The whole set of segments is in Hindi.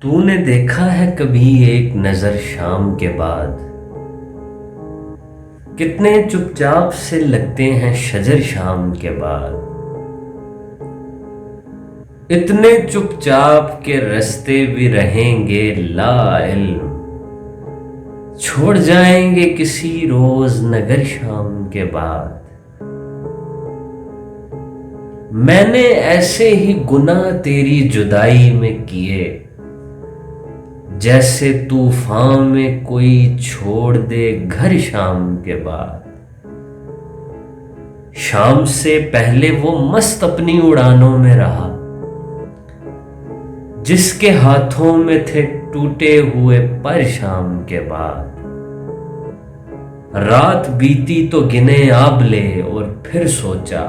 तूने देखा है कभी एक नजर शाम के बाद, कितने चुपचाप से लगते हैं शजर शाम के बाद। इतने चुपचाप के रास्ते भी रहेंगे ला इल्म, छोड़ जाएंगे किसी रोज नगर शाम के बाद। मैंने ऐसे ही गुनाह तेरी जुदाई में किए, जैसे तूफान में कोई छोड़ दे घर शाम के बाद। शाम से पहले वो मस्त अपनी उड़ानों में रहा, जिसके हाथों में थे टूटे हुए पर शाम के बाद। रात बीती तो गिने आबले और फिर सोचा,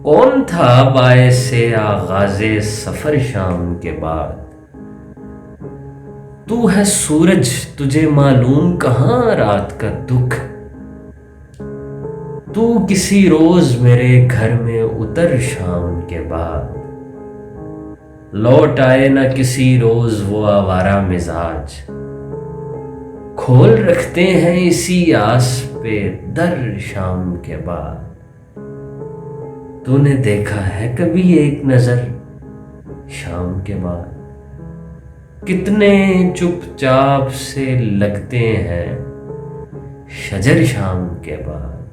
कौन था बायसे आगाज़े सफर शाम के बाद। तू है सूरज, तुझे मालूम कहां रात का दुख। तू किसी रोज मेरे घर में उतर शाम के बाद। लौट आए ना किसी रोज वो आवारा मिजाज, खोल रखते हैं इसी आस पे दर शाम के बाद। तूने देखा है कभी एक नजर शाम के बाद, कितने चुपचाप से लगते हैं शजर शाम के बाद।